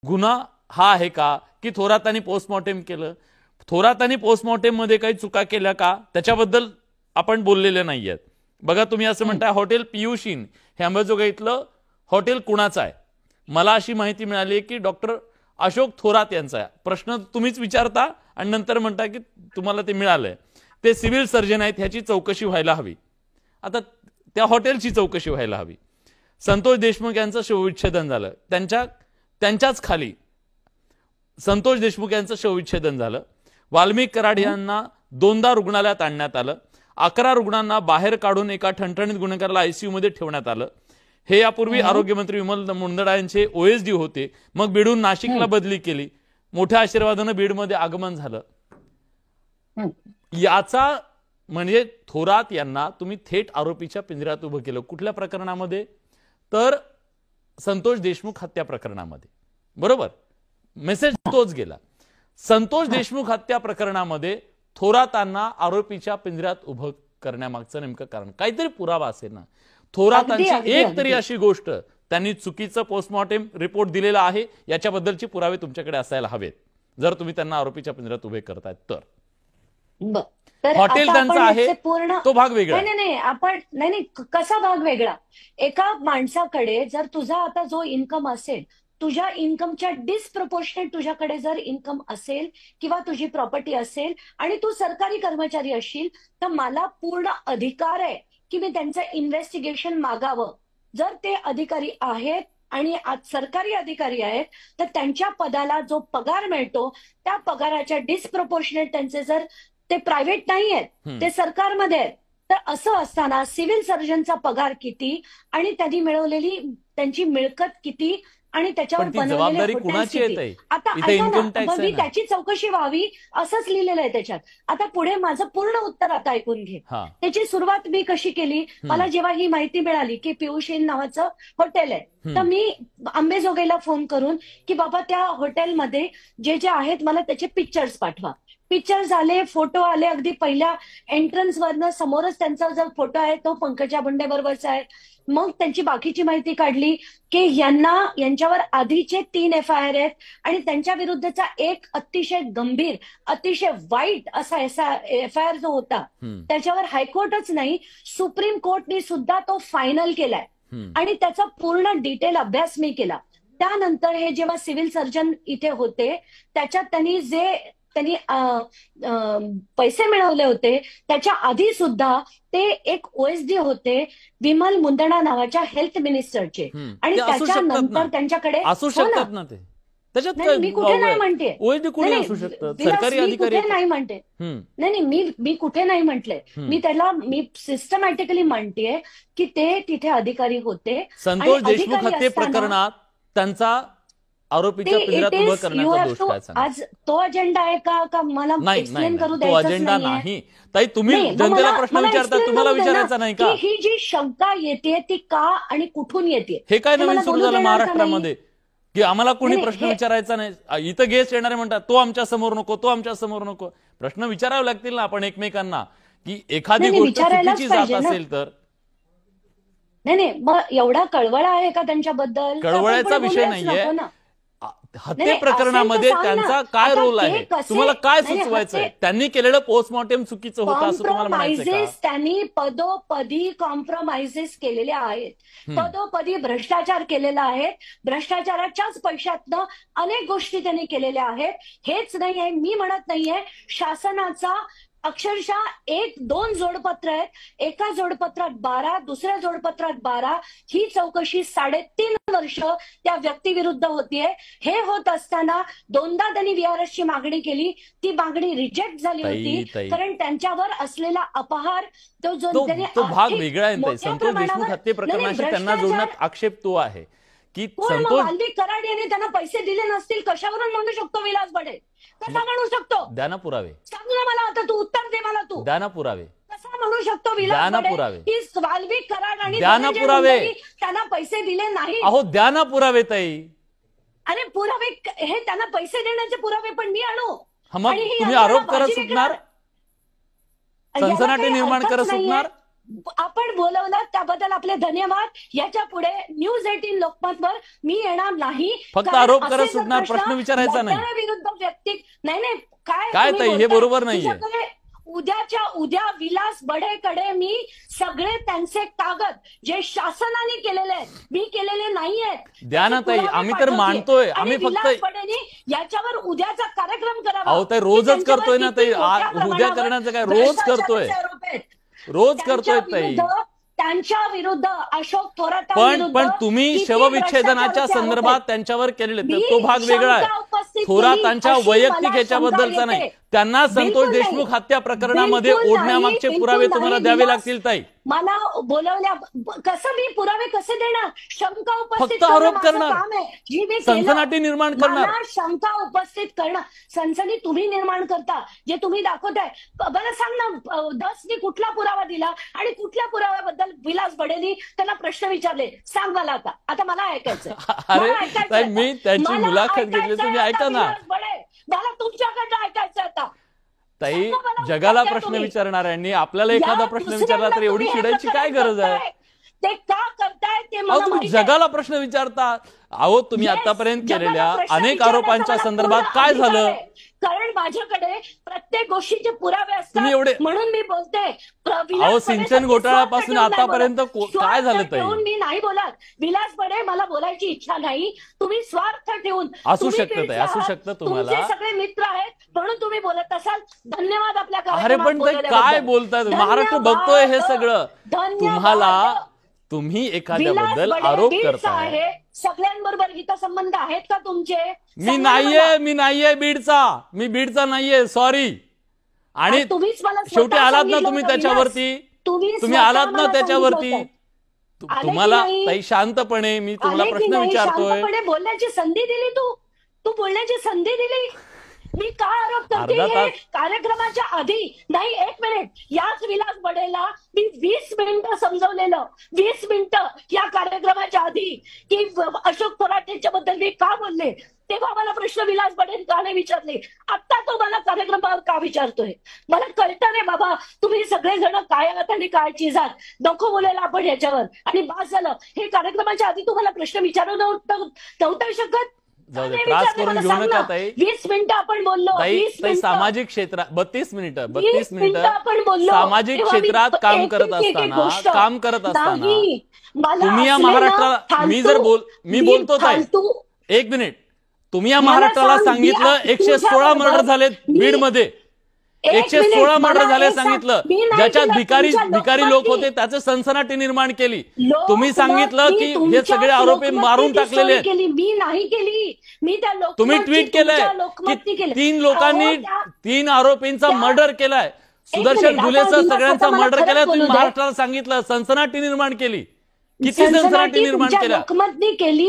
गुन्हा हा आहे का की थोरातांनी पोस्टमॉर्टेम केलं, थोरातांनी पोस्टमॉर्टेम मध्ये काही चुका केल्या का, त्याच्याबद्दल आपण बोललेले नाहीयेत. बघा तुम्ही असं म्हणताय हॉटेल पियुष इन हे अंबाजोगाईतलं हॉटेल कुणाचं आहे. मला अशी माहिती मिळाली की डॉक्टर अशोक थोरात यांचा आहे. प्रश्न तुम्हीच विचारता आणि नंतर म्हणता की तुम्हाला ते मिळालंय. ते सिव्हिल सर्जन आहेत, ह्याची चौकशी व्हायला हवी. आता त्या हॉटेलची चौकशी व्हायला हवी. संतोष देशमुख यांचं शवविच्छेदन झालं, त्यांच्याच खाली संतोष देशमुख यांचं शवविच्छेदन झालं. वाल्मिक कराड यांना 2दा रुग्णालयात आणण्यात आलं. 11 रुग्णांना बाहेर काढून एका ठणठणीत गुन्हेगाराला आयसीयू मध्ये ठेवण्यात आलं. हे यापूर्वी आरोग्यमंत्री विमल मुंदडा यांचे ओएसडी होते. मग बीडहून नाशिकला बदली केली. मोठ्या आशीर्वादानं बीडमध्ये आगमन झालं. याचा म्हणजे थोरात यांना तुम्ही थेट आरोपीच्या पिंजऱ्यात उभं केलं. कुठल्या प्रकरणामध्ये? तर संतोष देशमुख हत्या प्रकरणामध्ये. बरोबर, मेसेज तोच गेला. संतोष देशमुख हत्या प्रकरणामध्ये थोरातांना आरोपीच्या पिंजऱ्यात उभं करण्यामागचं नेमकं कारण काहीतरी पुरावा असेल ना. थोरातांची एक तरी अशी गोष्ट, त्यांनी चुकीचं पोस्टमॉर्टेम रिपोर्ट दिलेला आहे याच्याबद्दलचे पुरावे तुमच्याकडे असायला हवेत, जर तुम्ही त्यांना आरोपीच्या पिंजऱ्यात उभे करतायत तर. हॉटेल त्यांचा आहे तो भाग वेगळा. नाही, कसा भाग वेगळा? एका माणसाकडे जर तुझा आता जो इन्कम असेल, तुझ्या इन्कमच्या डिस्प्रपोर्शनेट तुझ्याकडे जर इन्कम असेल किंवा तुझी प्रॉपर्टी असेल आणि तू सरकारी कर्मचारी असशील, तर मला पूर्ण अधिकार आहे की मी त्यांचं इन्व्हेस्टिगेशन मागावं. जर ते अधिकारी आहेत आणि आज सरकारी अधिकारी आहेत, तर त्यांच्या पदाला जो पगार मिळतो त्या पगाराच्या डिस्प्रपोर्शनेट त्यांचे, जर ते प्रायव्हेट नाही आहेत, ते सरकारमध्ये आहेत, तर असं असताना सिव्हिल सर्जनचा पगार किती आणि त्यांनी मिळवलेली त्यांची मिळकत किती आणि त्याच्यावर जबाबदारी कुणाची आहे? आता मी त्याची चौकशी व्हावी असंच लिहिलेलं आहे त्याच्यात. आता पुढे माझं पूर्ण उत्तर आता ऐकून घे. त्याची सुरुवात मी कशी केली. मला जेव्हा ही माहिती मिळाली की पियुष इन नावाचं हॉटेल आहे, तर मी अंबाजोगाईला फोन करून की बाबा त्या हॉटेलमध्ये जे जे आहेत मला त्याचे पिक्चर्स पाठवा. पिक्चर्स आले, फोटो आले. अगदी पहिल्या एंट्रन्स वरनं समोरच त्यांचा जो फोटो आहे तो पंकजा मुंडे बरोबरचा आहे. मग त्यांची बाकीची माहिती काढली की यांच्यावर आधीचे 3 FIR आहेत आणि त्यांच्या विरुद्धचा एक अतिशय गंभीर, अतिशय वाईट असा FIR जो होता, त्याच्यावर हायकोर्टच नाही सुप्रीम कोर्टने सुद्धा तो फायनल केलाय आणि त्याचा पूर्ण डिटेल अभ्यास मी केला. त्यानंतर हे जेव्हा सिव्हिल सर्जन इथे होते, त्याच्यात त्यांनी पैसे मिळवले होते. त्याच्या आधी सुद्धा ते एक OSD होते विमल मुंदडा नावाच्या हेल्थ मिनिस्टरचे, आणि त्याच्यानंतर त्यांच्याकडे असू शकतात ना ते. त्याच्यात मी कुठे नाही म्हणते OSD कोणी असू शकतं, सरकारी अधिकारी नाही म्हणते. नाही, मी कुठे नाही म्हटले. मी सिस्टमॅटिकली म्हणतेय की ते तिथे अधिकारी होते. संतोष देशमुख हत्ये प्रकरणात त्यांचा आरोपीच्या पिंजऱ्यात उभं करण्याचा दोष काय सांगा? आज तो अजेंडा आहे का मला एक्सप्लेन करू द्यायचा? तो अजेंडा नाही ताई. तुम्ही जनतेला प्रश्न विचारता, तुम्हाला विचारायचा नाही का? ही जी शंका येते ती का आणि कुठून येते? हे काय नवीन सुरू झालं महाराष्ट्रामध्ये की आम्हाला कोणी प्रश्न विचारायचा नाही? इथं गेस्ट येणारे म्हणतात तो आमच्या समोर नको, तो आमच्या समोर नको. प्रश्न विचारावे लागतील ना आपण एकमेकांना, की एखादी गोष्ट चुकीची जात असेल तर. नाही, मग एवढा कळवळा आहे का त्यांच्याबद्दल? कळवळाचा विषय नाहीये. हत्ये प्रकरणामध्ये त्यांचा काय रोल आहे? तुम्हाला काय सुचवायचंय? त्यांनी केलेलं पोस्टमॉर्टेम चुकीचं होतं असं तुम्हाला म्हणायचं का? त्यांनी पदोपदी कॉम्प्रोमाइजेस केलेले आहेत, पदोपदी भ्रष्टाचार केलेला आहे. भ्रष्टाचाराच्याच पैशातनं अनेक गोष्टी त्यांनी केलेल्या आहेत. हेच नाहीये, मी म्हणत नाहीये. शासनाचा अक्षरशः 1-2 जोडपत्र आहेत, एका जोडपत्रात 12, दुसऱ्या जोडपत्रात 12. ही चौकशी 3.5 वर्ष त्या व्यक्तीविरुद्ध होतीये. हे होत असताना 2दा त्यांनी VRS ची मागणी केली. ती मागणी रिजेक्ट झाली होती कारण त्यांच्यावर असलेला अपहार तो भाग वेगळा आहे. संतोष देशमुख हत्ये प्रकरणाशी त्यांना जोडण्यात आक्षेप तो आहे की वाल्मिक कराड यांनी त्यांना पैसे दिले नसतील कशावरून म्हणू शकतो विलास बडे? कसा म्हणू शकतो? द्या ना पुरावे. सांग ना मला, आता तू उत्तर दे मला. तू द्या ना पुरावे. कसा म्हणू शकतो विलास बडे की वाल्मिक कराड आणि द्या ना पुरावे त्यांना पैसे दिले नाही? अहो द्या ना पुरावे ताई. अरे पुरावे हे त्यांना पैसे देण्याचे पुरावे पण मी आणू? तुम्ही आरोप करत सुटणार, सनसनाटी निर्माण करत सुटणार? आपण बोलवलं त्याबद्दल आपले धन्यवाद. याच्या पुढे न्यूज 18 लोकमतवर मी येणार नाही. फक्त आरोप करत सुटणार, प्रश्न विचारायचा नाही. विरुद्ध व्यक्ती नाही काय ताई, हे बरोबर नाहीये. उद्याच्या उद्या विलास बडेकडे मी सगळे त्यांचे कागद जे शासनाने केलेले आहेत, मी केलेले नाहीयेत, द्या ना ताई. आम्ही तर मानतोय, आम्ही फक्त याच्यावर उद्याचा कार्यक्रम करावा. अहो ताई, रोजच करतोय ना ताई. उद्या करण्याचं काय, रोज करतोय ताई. त्यांच्या विरुद्ध अशोक थोरात पण तुम्ही शवविच्छेदनाच्या संदर्भात त्यांच्यावर केलेले तो भाग वेगळा आहे. थोरातांच्या वैयक्तिक याच्याबद्दलचा नाही. त्यांना संतोष देशमुख हत्या प्रकरणामध्ये ओढण्यामागचे पुरावे तुम्हाला द्यावे लागतील ताई. मला बोलवल्या, कसं मी पुरावे कसे देणार? शंका उपस्थित फक्त आरोप करणार, काम आहे, जी मी सनसनाटी निर्माण करणार. शंका उपस्थित करणं, सनसनी तुम्ही निर्माण करता, जे तुम्ही दाखवताय. बरं सांग ना, दसनी कुठला पुरावा दिला आणि कुठल्या पुराव्याबद्दल विलास बडेंनी त्यांना प्रश्न विचारले? सांग मला. आता मला ऐकायचं. अरे मी त्यांची मुलाखत घेतली, तुम्ही ऐका ना. मला तुमच्याकडनं ऐकायचं आता. ताई, जगाला प्रश्न विचारणाऱ्यांनी आपल्याला एखादा प्रश्न विचारला तर एवढी चिडायची काय गरज आहे? ते का करताय ते मला तुम्ही जगाला प्रश्न विचारता. अहो, तुम्ही आतापर्यंत केलेल्या अनेक आरोपांच्या संदर्भात काय झालं? कारण माझ्याकडे प्रत्येक गोष्टीचे पुरावे असतात, एवढे म्हणून मी बोलते. अहो, सिंचन घोटाळ्यापासून आतापर्यंत काय झालं ताई? मी नाही बोलत. विलास बडे, मला बोलायची इच्छा नाही. तुम्ही स्वार्थ ठेवून असू शकतं, असू शकतं. तुम्हाला सगळे मित्र आहेत म्हणून तुम्ही बोलत असाल. धन्यवाद आपल्या. अरे पण ते काय बोलताय? महाराष्ट्र बघतोय हे सगळं. तुम्ही एखाद्याबद्दल आरोप करताय. सगळ्यांबरोबर हितसंबंध आहेत का तुमचे? मी नाहीये बीडचा. मी बीडचा नाहीये, सॉरी. आणि शेवटी आलात ना तुम्ही त्याच्यावरती. तुम्ही आलात ना त्याच्यावरती. तुम्हाला ताई शांतपणे मी तुम्हाला प्रश्न विचारतोय. बोलण्याची संधी दिली तू बोलण्याची संधी दिली. मी का आरोप करते? कार्यक्रमाच्या आधी नाही, 1 मिनिट. याच विलास बडेला मी 20 मिनिटं समजवलेलं, 20 मिनिटं या कार्यक्रमाच्या आधी, की अशोक थोरात यांच्याबद्दल मी का बोलले. तेव्हा मला प्रश्न विलास बडे का नाही विचारले? आता तो मला कार्यक्रमावर का विचारतोय? मला कळतं रे बाबा, तुम्ही सगळेजण काय आहात आणि काय चीज आहात. नको बोलायला आपण याच्यावर. आणि बास झालं. हे कार्यक्रमाच्या आधी तुम्हाला प्रश्न विचारू नव्हता शकत? जाऊ दे, त्रास करून घेऊ नका ताई. 20 मिनिटं आपण बोललो. ताई, सामाजिक क्षेत्रात 32 मिनिटं सामाजिक क्षेत्रात काम करत असताना तुम्ही या महाराष्ट्राला, मी बोलतो ताई, 1 मिनिट. तुम्ही या महाराष्ट्राला सांगितलं 116 मर्डर झालेत बीडमध्ये. 116 मर्डर झाले सांगितलं. ज्याच्यात भिकारी लोक होते त्याचे सनसनाटी निर्माण केली. तुम्ही सांगितलं की हे सगळे आरोपी मारून टाकलेले आहेत. मी नाही केली. मी त्या तुम्ही ट्विट केलंय की 3 लोकांनी 3 आरोपींचा मर्डर केलाय. सुदर्शन घुलेचं सगळ्यांचा मर्डर केलाय. तुम्ही महाराष्ट्राला सांगितलं, सनसनाटी निर्माण केली. किती सनसनाटी निर्माण केल्या? लोकमतनी केली.